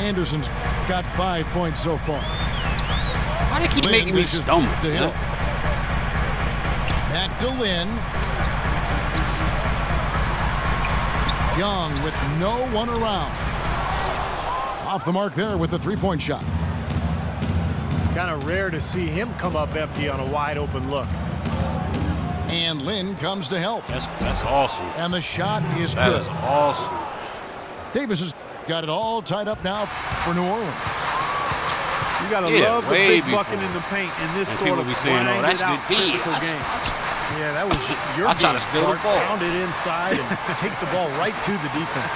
Anderson's got 5 points so far. Why do they keep making me stumble? To Hill. Back to Lynn. Young with no one around. Off the mark there with the three-point shot. Kind of rare to see him come up empty on a wide open look. And Lynn comes to help. That's awesome. And the shot is That good. is awesome. Davis has got it all tied up now for New Orleans. You gotta love the big bucket in the paint in this sort of grinded out physical game. Yeah, that was your I try to steal the ball. Pound it inside and take the ball right to the defense.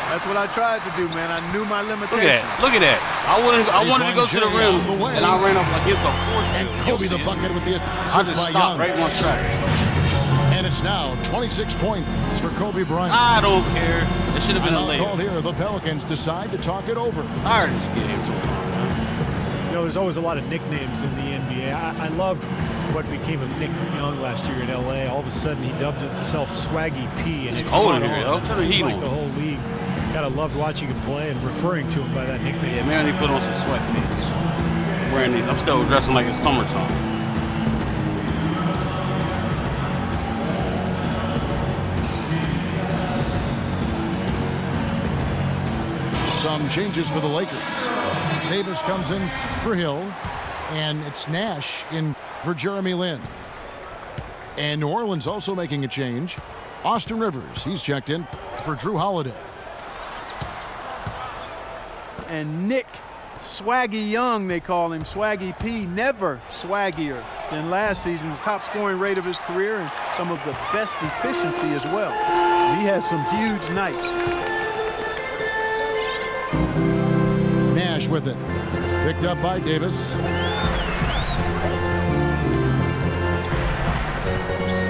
That's what I tried to do, man. I knew my limitations. Look at that. I wanted to go to the rim, and I ran up against a force. And Kobe the bucket with the assist I just by stopped Young. right on track. And it's now 26 points for Kobe Bryant. I don't care. It should have been a Timeout called layup. here. The Pelicans decide to talk it over. Tired of this game. You know, there's always a lot of nicknames in the NBA. I loved what became of Nick Young last year in L.A. All of a sudden, he dubbed himself Swaggy P. And It's it cold in caught here, on. yo. Turn It the seemed heat like on. the whole league kind of loved watching him play and referring to him by that nickname. Yeah, man, he put on some sweatpants. Wearing these. I'm still dressing like it's summertime. Some changes for the Lakers. Davis comes in for Hill, and it's Nash in for Jeremy Lin. And New Orleans also making a change. Austin Rivers, he's checked in for Drew Holiday. And Nick Swaggy Young, they call him, Swaggy P, never swaggier than last season. The top scoring rate of his career and some of the best efficiency as well. And he has some huge nights. Nash with it. Picked up by Davis.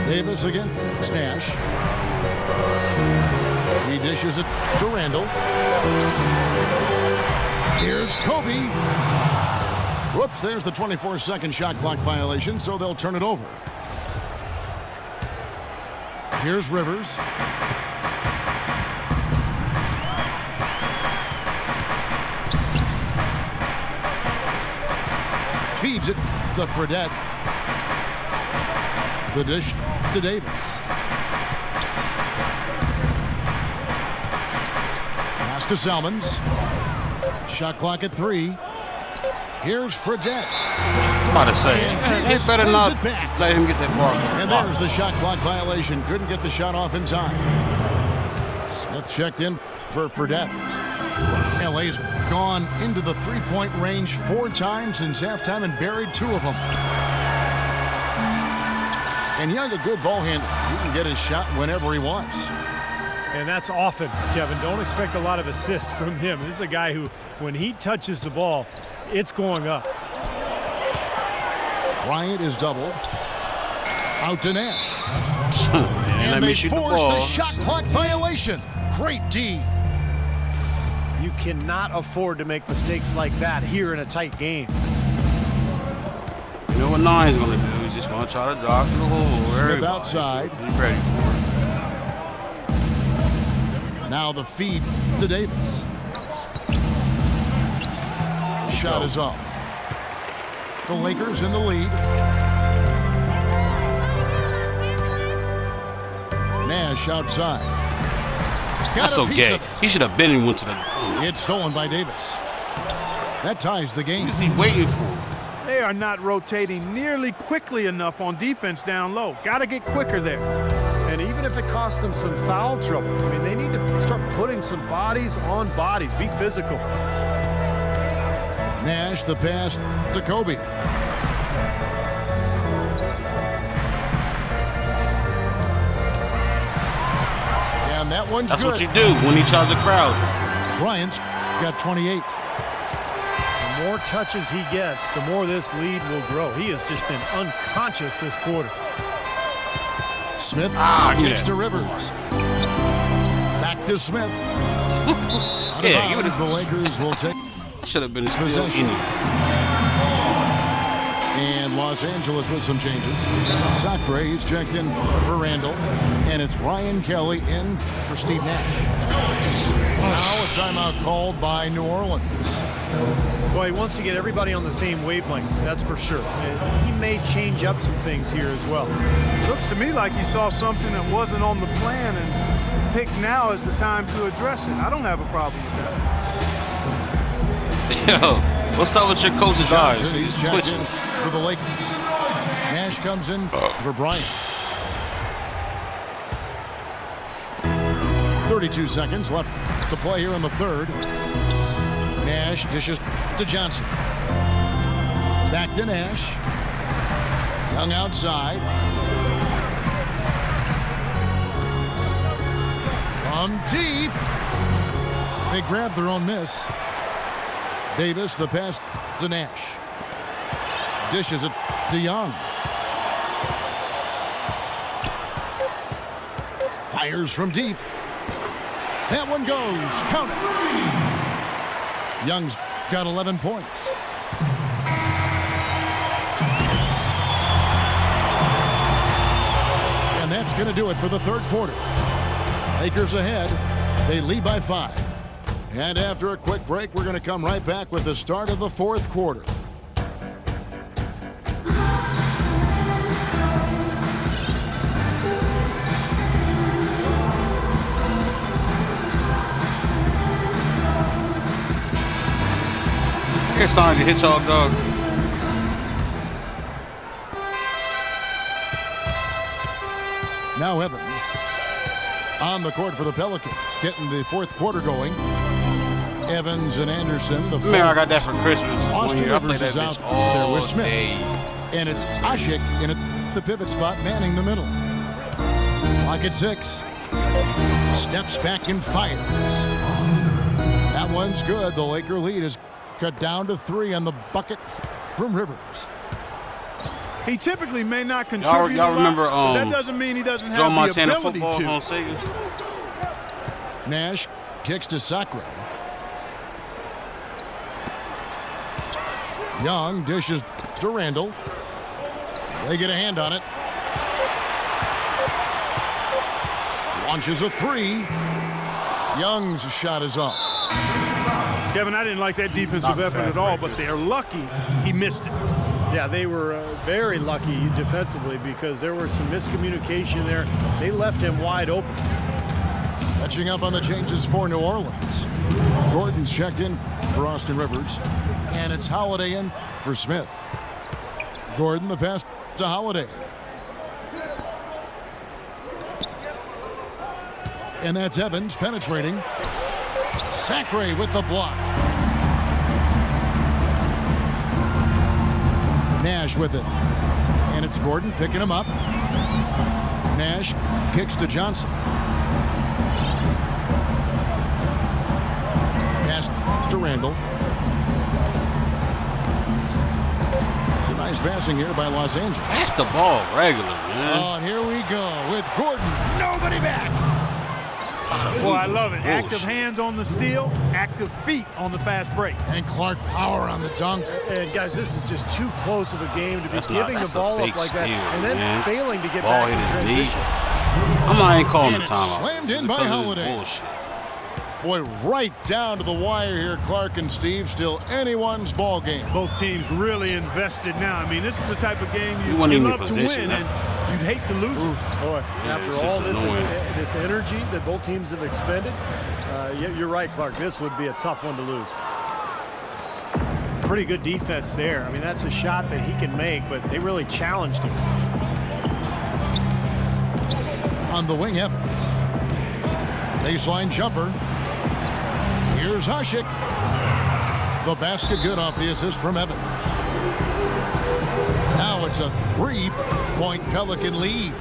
Davis again. It's Nash. He dishes it to Randall. Here's Kobe. Whoops, there's the 24-second shot clock violation, so they'll turn it over. Here's Rivers. Feeds it to Fredette. The dish to Davis. Pass to Salmons. Shot clock at 3. Here's Fredette. I'm about to say, he better not let him get that ball. And there's the shot clock violation. Couldn't get the shot off in time. Smith checked in for Fredette. LA's gone into the three-point range 4 times since halftime and buried 2 of them. And Young, a good ball handler. He can get his shot whenever he wants. And that's often, Kevin. Don't expect a lot of assists from him. This is a guy who, when he touches the ball, it's going up. Bryant is doubled. Out to Nash. and they force the shot clock violation. Great D. You cannot afford to make mistakes like that here in a tight game. You know what Nine's going to do? He's just going to try to drive to the hole. Smith outside. He's ready for it. Now the feed to Davis. The shot is off. The Lakers in the lead. Nash outside. That's so gay. He should have been and went to the... It's stolen by Davis. That ties the game. What is he waiting for? They are not rotating nearly quickly enough on defense down low. Got to get quicker there. And even if it costs them some foul trouble, I mean, they need to start putting some bodies on bodies. Be physical. Nash, the pass to Kobe. And that one's That's good. what you do when he tries to crowd. Bryant got 28. The more touches he gets, the more this lead will grow. He has just been unconscious this quarter. Smith kicks to Rivers. Back to Smith. Yeah, give it the Lakers will take should have been his possession. And Los Angeles with some changes. Zachary, he's checked in for Randall. And it's Ryan Kelly in for Steve Nash. Now a timeout called by New Orleans. Well, he wants to get everybody on the same wavelength, that's for sure. And he may change up some things here as well. Looks to me like he saw something that wasn't on the plan and picked now as the time to address it. I don't have a problem with that. Yo, what's up with your coach's eyes? Johnson, he's checked in for the Lakers. Nash comes in for Bryant. 32 seconds left to play here in the third. Nash dishes to Johnson. Back to Nash. Young outside. From deep. They grab their own miss. Davis, the pass to Nash. Dishes it to Young. Fires from deep. That one goes. Count it. Young's got 11 points. And that's going to do it for the third quarter. Lakers ahead. They lead by 5. And after a quick break, we're going to come right back with the start of the fourth quarter. Here's something to hit y'all, dog. Now Evans on the court for the Pelicans, getting the fourth quarter going. Evans and Anderson. The Man, I got that for Christmas. Austin I Rivers played is that out bitch all there with Smith. day. And it's Ashik in the pivot spot, manning the middle. Clock at 6. Steps back and fires. That one's good. The Laker lead is cut down to 3 on the bucket from Rivers. He typically may not contribute Y'all remember but that doesn't mean he doesn't Joe have Montana the ability football to. on Sega? Nash kicks to Sacre. Young dishes to Randall. They get a hand on it. Launches a 3. Young's shot is off. Kevin, I didn't like that defensive effort at all, but they're lucky he missed it. Yeah, they were very lucky defensively because there was some miscommunication there. They left him wide open. Catching up on the changes for New Orleans. Gordon's checked in for Austin Rivers. And it's Holiday in for Smith. Gordon, the pass to Holiday. And that's Evans penetrating. Sacre with the block. Nash with it. And it's Gordon picking him up. Nash kicks to Johnson. Pass to Randall. It's a nice passing here by Los Angeles. That's the ball regular, man. Oh, and here we go with Gordon. Nobody back. Boy, I love it. Oh, Active shit. hands on the steal, active feet on the fast break. And Clark power on the dunk. And guys, this is just too close of a game to be That's giving the a ball fake up like that steal, and then man. failing to get Ball back in hit his knee. transition. I'm not even calling And the it's timeout. slammed in by Because of this Holiday. bullshit. Boy, right down to the wire here, Clark and Steve. Still anyone's ball game. Both teams really invested now. I mean, this is the type of game You you weren't in love your to position, win, and you'd hate to lose it. Boy, Yeah, after it's all just annoying. this energy that both teams have expended, you're right, Clark. This would be a tough one to lose. Pretty good defense there. I mean, that's a shot that he can make, but they really challenged him. On the wing, Evans. Baseline jumper. Here's Ashik. The basket good off the assist from Evans. Now it's a 3-point Pelican lead.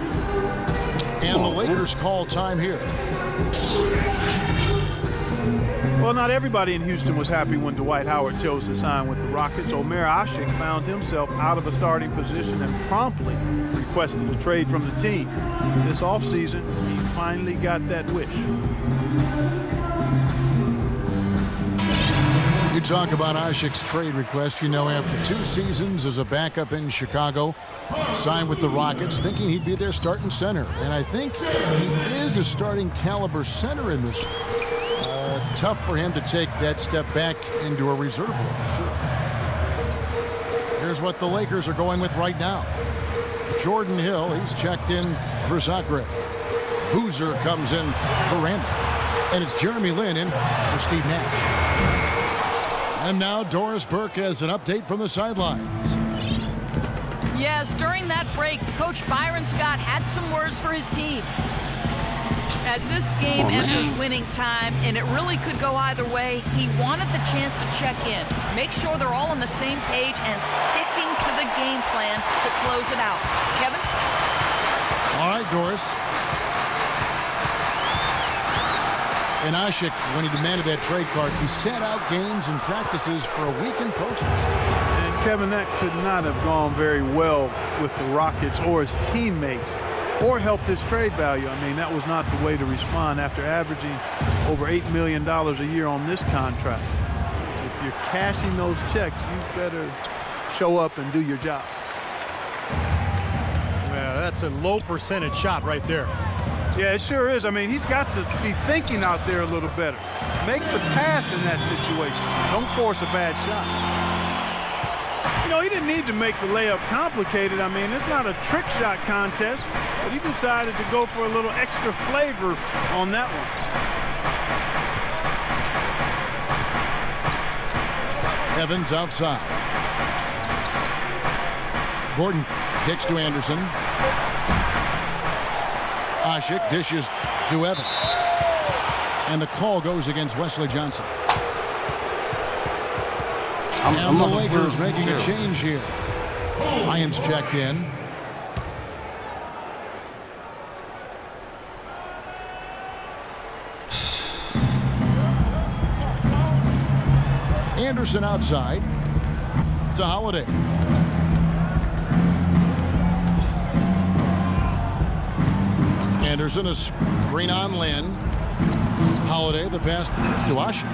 And the Lakers call time here. Well, not everybody in Houston was happy when Dwight Howard chose to sign with the Rockets. Omer Ashik found himself out of a starting position and promptly requested a trade from the team. This offseason, he finally got that wish. You talk about Ashik's trade request. You know, after 2 seasons as a backup in Chicago, signed with the Rockets, thinking he'd be their starting center. And I think he is a starting caliber center in this tough for him to take that step back into a reserve role. Sure. Here's what the Lakers are going with right now. Jordan Hill, he's checked in for Zachary. Boozer comes in for Randall. And it's Jeremy Lin in for Steve Nash. And now Doris Burke has an update from the sidelines. Yes, during that break, Coach Byron Scott had some words for his team. As this game enters winning time, and it really could go either way, he wanted the chance to check in, make sure they're all on the same page, and sticking to the game plan to close it out. Kevin? All right, Doris. And Ashik, when he demanded that trade card, he sat out games and practices for a week in protest. And Kevin, that could not have gone very well with the Rockets or his teammates, or helped his trade value. I mean, that was not the way to respond after averaging over $8 million a year on this contract. If you're cashing those checks, you better show up and do your job. Yeah, that's a low percentage shot right there. Yeah, it sure is. I mean, he's got to be thinking out there a little better. Make the pass in that situation. Don't force a bad shot. You know, he didn't need to make the layup complicated. I mean, it's not a trick shot contest, but he decided to go for a little extra flavor on that one. Evans outside. Gordon kicks to Anderson. Ashik dishes to Evans. And the call goes against Wesley Johnson. And the Lakers making a change here. Lyons checked in. Anderson outside to Holiday. Anderson, a screen on Lin. Holiday, the pass to Ashik.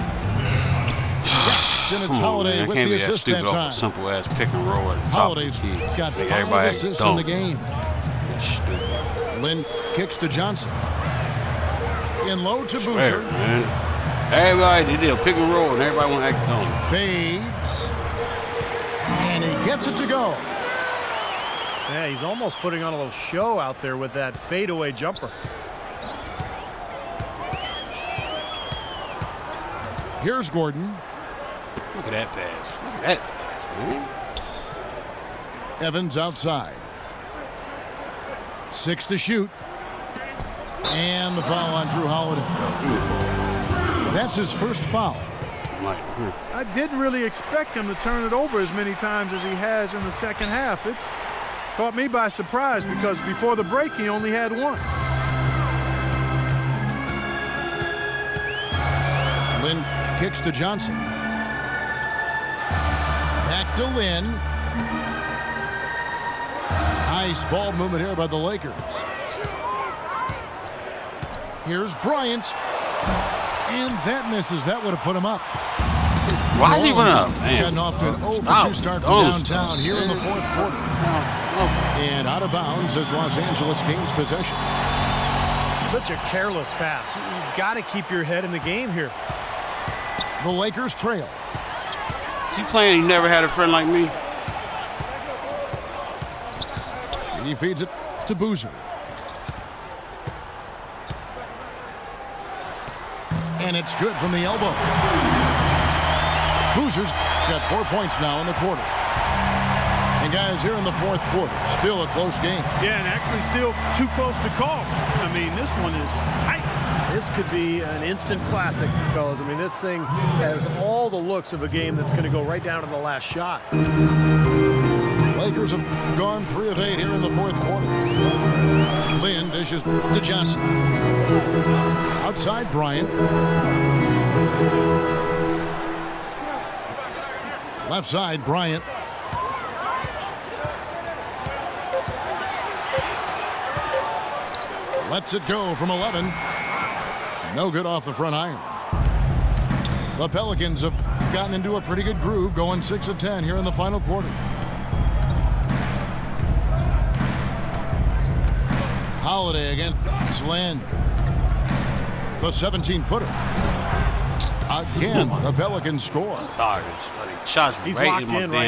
Yes, and it's Holiday with the assist that time. Simple ass pick and roll at the top. Holiday's got 5 assists in the game. Lin kicks to Johnson. In low to Boozer. Everybody did a pick and roll, and everybody want to act on. Fades. And he gets it to go. Yeah, he's almost putting on a little show out there with that fadeaway jumper. Here's Gordon. Look at that pass. Look at that pass. Evans outside. 6 to shoot. And the foul on Drew Holiday. That's his first foul. I didn't really expect him to turn it over as many times as he has in the second half. It's caught me by surprise because before the break he only had one. Lin kicks to Johnson. Back to Lin. Nice ball movement here by the Lakers. Here's Bryant. And that misses. That would have put him up. Why is he running up? Gotten off to an 0-for-2 start from downtown here in the fourth quarter. And out of bounds as Los Angeles gains possession. Such a careless pass. You've got to keep your head in the game here. The Lakers trail. Is he playing? He never had a friend like me. He feeds it to Boozer. And it's good from the elbow. Boozer's got 4 points now in the quarter. And guys, here in the fourth quarter, still a close game. Yeah, and actually still too close to call. I mean, this one is tight. This could be an instant classic, fellas. I mean, this thing has all the looks of a game that's going to go right down to the last shot. Lakers have gone 3 of 8 here in the fourth quarter. Lin dishes to Johnson. Outside Bryant. Left side Bryant. Lets it go from 11. No good off the front iron. The Pelicans have gotten into a pretty good groove, going 6 of 10 here in the final quarter. Holiday against Lin. The 17-footer. Again, the Pelicans score. Sorry, shots He's right locked in my in right